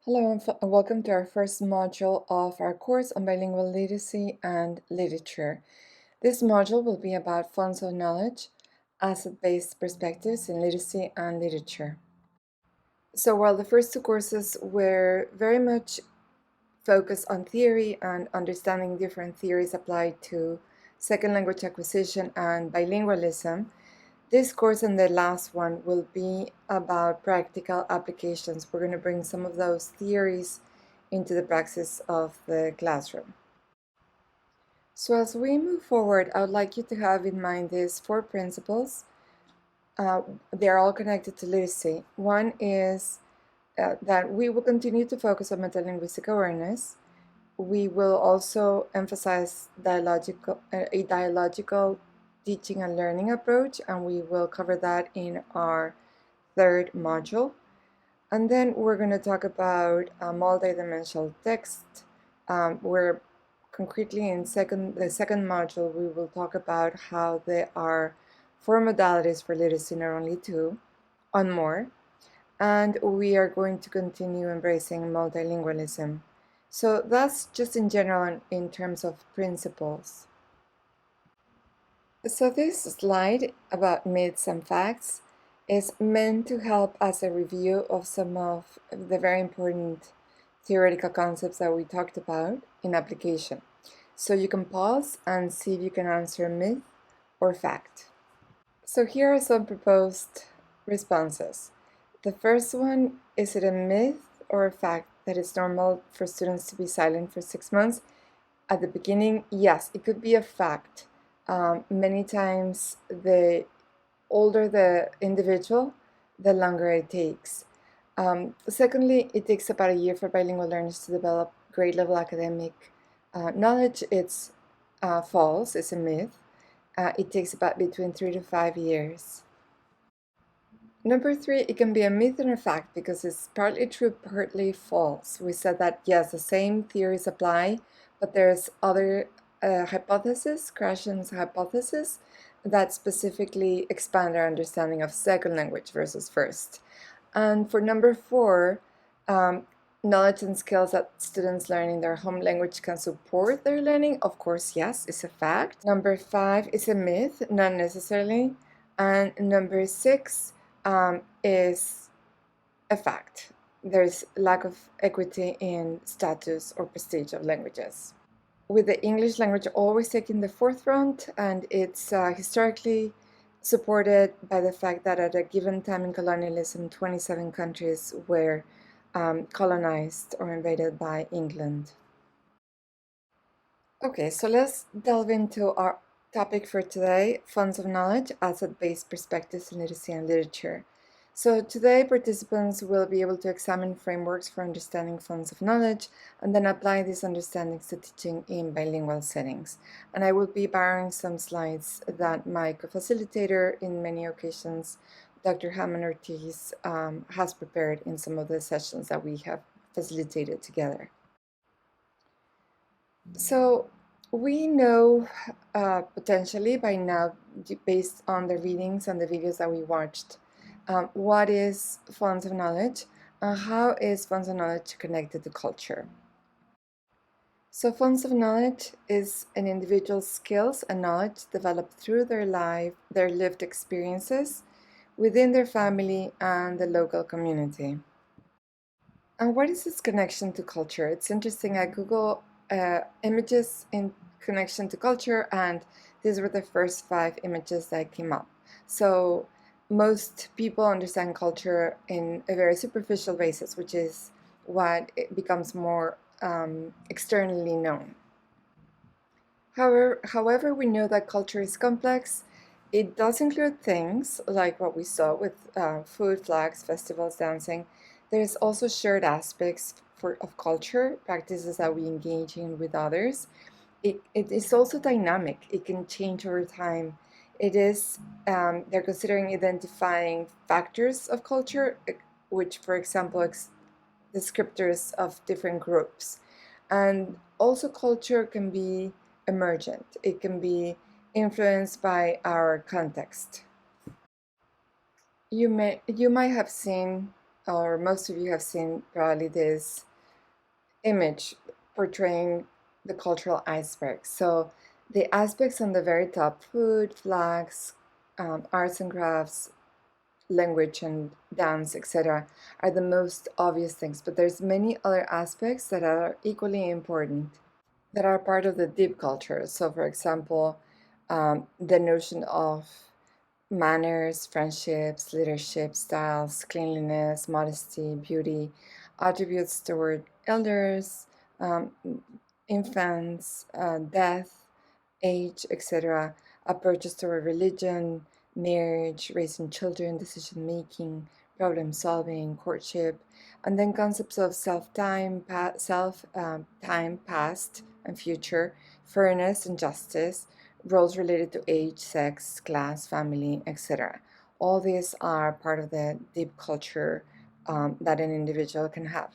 Hello and welcome to our first module of our course on bilingual literacy and literature. This module will be about fonts of knowledge, asset-based perspectives in literacy and literature. So while the first two courses were very much focused on theory and understanding different theories applied to second language acquisition and bilingualism, this course and the last one will be about practical applications. We're going to bring some of those theories into the praxis of the classroom. So as we move forward, I would like you to have in mind these four principles. They're all connected to literacy. One is that we will continue to focus on metalinguistic awareness. We will also emphasize a dialogical teaching and learning approach, and we will cover that in our third module. And then we're going to talk about multidimensional text, where concretely in the second module we will talk about how there are four modalities for literacy, not only two, on more. And we are going to continue embracing multilingualism. So that's just in general in terms of principles. So this slide about myths and facts is meant to help as a review of some of the very important theoretical concepts that we talked about in application. So you can pause and see if you can answer myth or fact. So here are some proposed responses. The first one, is it a myth or a fact that it's normal for students to be silent for 6 months? At the beginning, yes, it could be a fact. Many times, the older the individual, the longer it takes. Secondly, it takes about a year for bilingual learners to develop grade level academic knowledge. It's false, it's a myth. It takes about between 3 to 5 years. Number three, it can be a myth and a fact because it's partly true, partly false. We said that yes, the same theories apply, but there's other hypothesis, Krashen's hypothesis, that specifically expand our understanding of second language versus first. And for number four, knowledge and skills that students learn in their home language can support their learning. Of course, yes, it's a fact. Number five is a myth, not necessarily. And number six is a fact. There's lack of equity in status or prestige of languages, with the English language always taking the forefront, and it's historically supported by the fact that at a given time in colonialism, 27 countries were colonized or invaded by England. Okay, so let's delve into our topic for today, Fonts of Knowledge, Asset-Based Perspectives in Literacy and Literature. So today, participants will be able to examine frameworks for understanding fonts of knowledge and then apply these understandings to teaching in bilingual settings. And I will be borrowing some slides that my co-facilitator in many occasions, Dr. Hammond Ortiz, has prepared in some of the sessions that we have facilitated together. So we know potentially by now, based on the readings and the videos that we watched, what is fonts of knowledge and how is fonts of knowledge connected to culture. So fonts of knowledge is an individual's skills and knowledge developed through their lived experiences within their family and the local community. And what is its connection to culture? It's interesting. I Google images in connection to culture, and these were the first 5 images that came up. So most people understand culture in a very superficial basis, which is what it becomes more externally known. However, we know that culture is complex. It does include things like what we saw with food, flags, festivals, dancing. There's also shared aspects of culture, practices that we engage in with others. It is also dynamic. It can change over time. They're considering identifying factors of culture, which, for example, descriptors of different groups. And also culture can be emergent. It can be influenced by our context. You might have seen or most of you have seen probably this image portraying the cultural iceberg. So the aspects on the very top, food, flags, arts and crafts, language and dance, etc., are the most obvious things, but there's many other aspects that are equally important that are part of the deep culture. So for example, the notion of manners, friendships, leadership styles, cleanliness, modesty, beauty, attributes toward elders, um, infants, death, age, etc., approaches toward religion, marriage, raising children, decision making, problem solving, courtship, and then concepts of time, past and future, fairness and justice, roles related to age, sex, class, family, etc. All these are part of the deep culture that an individual can have.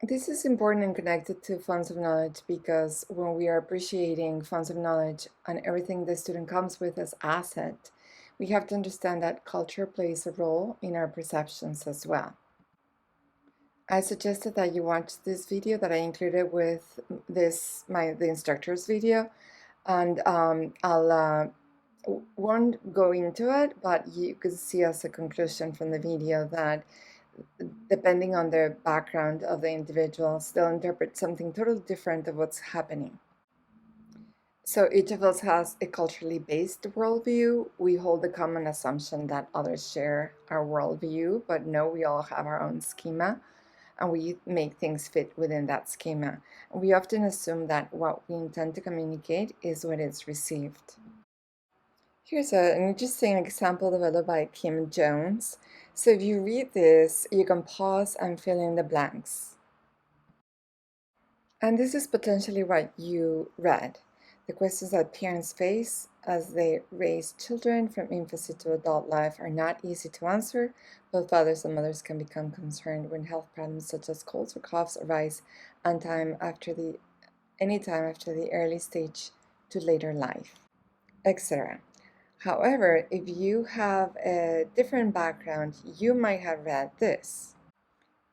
This is important and connected to funds of knowledge because when we are appreciating funds of knowledge and everything the student comes with as asset, we have to understand that culture plays a role in our perceptions as well. I suggested that you watch this video that I included with the instructor's video, and I'll won't go into it, but you could see as a conclusion from the video that depending on the background of the individuals, they'll interpret something totally different of what's happening. So each of us has a culturally based worldview. We hold the common assumption that others share our worldview, but no, we all have our own schema and we make things fit within that schema. And we often assume that what we intend to communicate is what is received. Here's an interesting example developed by Kim Jones. So if you read this, you can pause and fill in the blanks. And this is potentially what you read. The questions that parents face as they raise children from infancy to adult life are not easy to answer. Both fathers and mothers can become concerned when health problems such as colds or coughs arise anytime after the early stage to later life, etc. However, if you have a different background, you might have read this.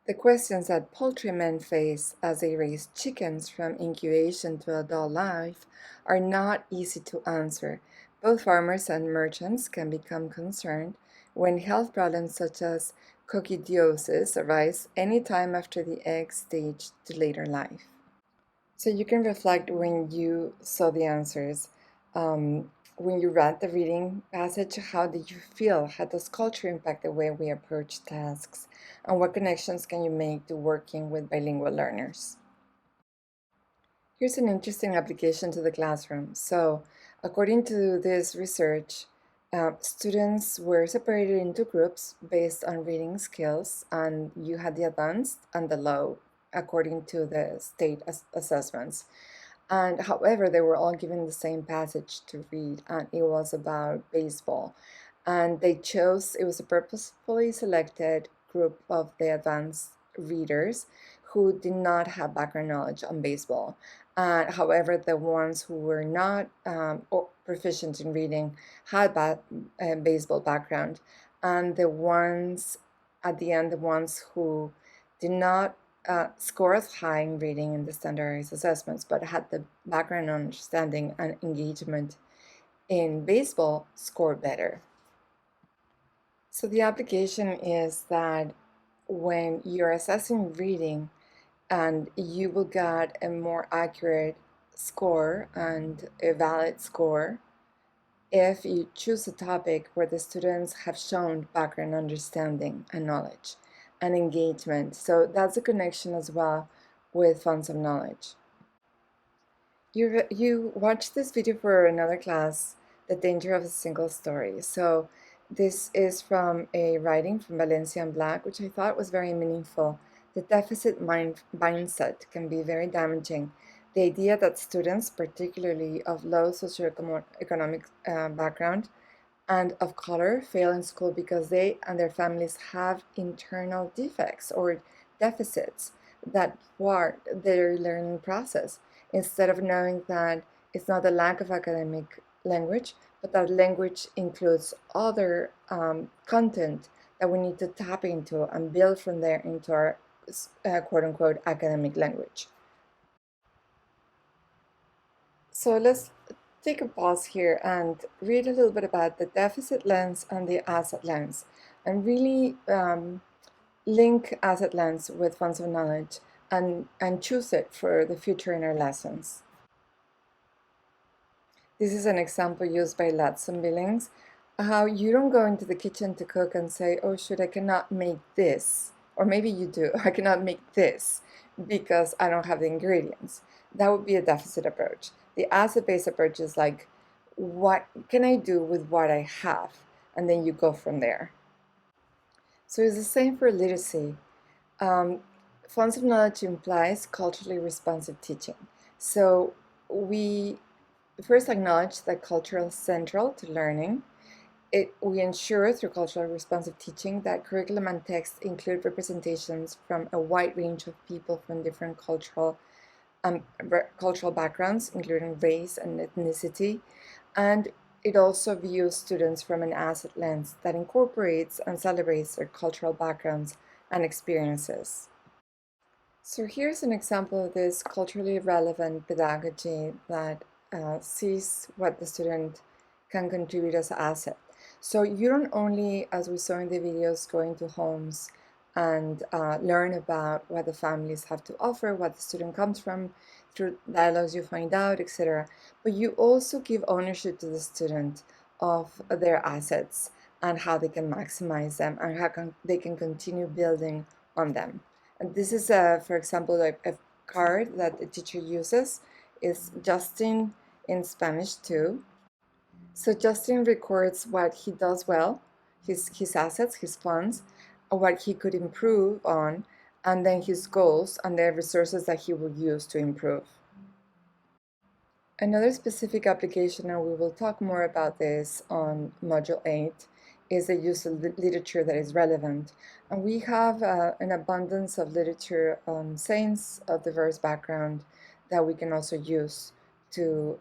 The questions that poultrymen face as they raise chickens from incubation to adult life are not easy to answer. Both farmers and merchants can become concerned when health problems such as coccidiosis arise any time after the egg stage to later life. So you can reflect when you saw the answers. When you read the reading passage, how did you feel? How does culture impact the way we approach tasks? And what connections can you make to working with bilingual learners? Here's an interesting application to the classroom. So, according to this research, students were separated into groups based on reading skills, and you had the advanced and the low according to the state assessments. And however, they were all given the same passage to read, and it was about baseball. And they chose, it was a purposefully selected group of the advanced readers who did not have background knowledge on baseball. However, the ones who were not proficient in reading had baseball background. And the ones at the end, the ones who did not score as high in reading in the standardized assessments, but had the background understanding and engagement in baseball, scored better. So the application is that when you're assessing reading, and you will get a more accurate score and a valid score if you choose a topic where the students have shown background understanding and knowledge and engagement. So that's a connection as well with funds of knowledge. You watched this video for another class, The Danger of a Single Story. So this is from a writing from Valencia and Black, which I thought was very meaningful. The deficit mindset can be very damaging. The idea that students, particularly of low socioeconomic background and of color, fail in school because they and their families have internal defects or deficits that thwart their learning process, instead of knowing that it's not a lack of academic language, but that language includes other content that we need to tap into and build from there into our quote-unquote academic language. So let's take a pause here and read a little bit about the deficit lens and the asset lens, and really link asset lens with funds of knowledge and choose it for the future in our lessons. This is an example used by Latson Billings, how you don't go into the kitchen to cook and say, oh shoot, I cannot make this. Or maybe you do, I cannot make this because I don't have the ingredients. That would be a deficit approach. The asset-based approach is like, what can I do with what I have? And then you go from there. So it's the same for literacy. Funds of knowledge implies culturally responsive teaching. So we first acknowledge that culture is central to learning. We ensure through culturally responsive teaching that curriculum and text include representations from a wide range of people from different cultural backgrounds, including race and ethnicity, and it also views students from an asset lens that incorporates and celebrates their cultural backgrounds and experiences. So here's an example of this culturally relevant pedagogy that sees what the student can contribute as an asset. So you don't only, as we saw in the videos, go into homes and learn about what the families have to offer, what the student comes from, through dialogues you find out, etc. But you also give ownership to the student of their assets and how they can maximize them and how they can continue building on them. And this is, for example, a card that the teacher uses is Justin in Spanish too. So Justin records what he does well, his assets, his funds, what he could improve on, and then his goals and the resources that he will use to improve. Another specific application, and we will talk more about this on Module 8, is the use of literature that is relevant. And we have an abundance of literature on saints of diverse background that we can also use to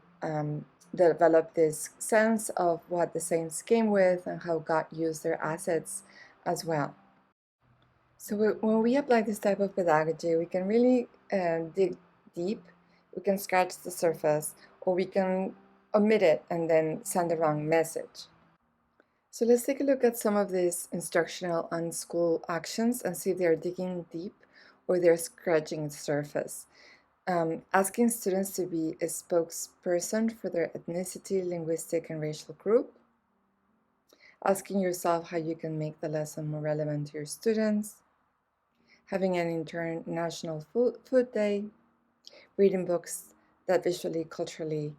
develop this sense of what the saints came with and how God used their assets as well. So when we apply this type of pedagogy, we can really dig deep, we can scratch the surface, or we can omit it and then send the wrong message. So let's take a look at some of these instructional and school actions and see if they're digging deep or they're scratching the surface. Asking students to be a spokesperson for their ethnicity, linguistic, and racial group. Asking yourself how you can make the lesson more relevant to your students. Having an international food day. Reading books that visually, culturally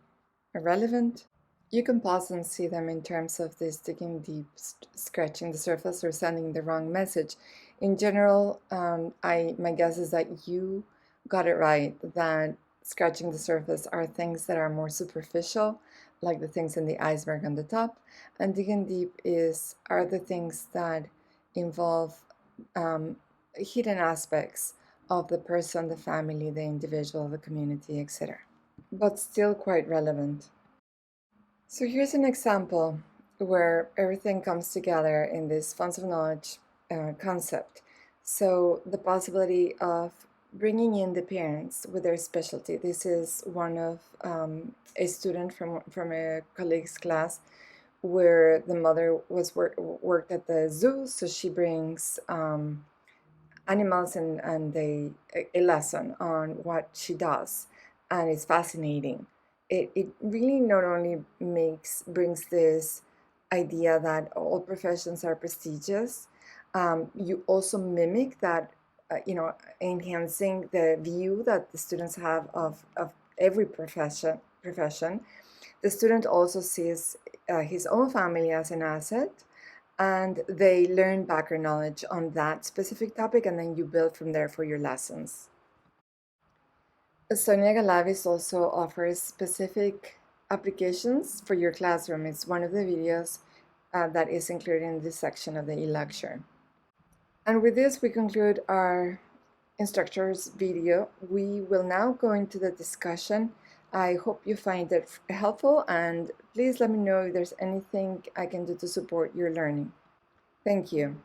are relevant. You can pause and see them in terms of this digging deep, scratching the surface, or sending the wrong message. In general, my guess is that you got it right, that scratching the surface are things that are more superficial, like the things in the iceberg on the top, and digging deep are the things that involve hidden aspects of the person, the family, the individual, the community, etc., but still quite relevant. So here's an example where everything comes together in this funds of knowledge concept. So the possibility of bringing in the parents with their specialty. This is one of a student from a colleague's class where the mother was worked at the zoo, so she brings animals and a lesson on what she does, and it's fascinating. It really not only brings this idea that all professions are prestigious, you also mimic that, enhancing the view that the students have of every profession. The student also sees his own family as an asset, and they learn background knowledge on that specific topic, and then you build from there for your lessons. Sonia Galavis also offers specific applications for your classroom. It's one of the videos that is included in this section of the e-lecture. And with this, we conclude our instructor's video. We will now go into the discussion. I hope you find it helpful, and please let me know if there's anything I can do to support your learning. Thank you.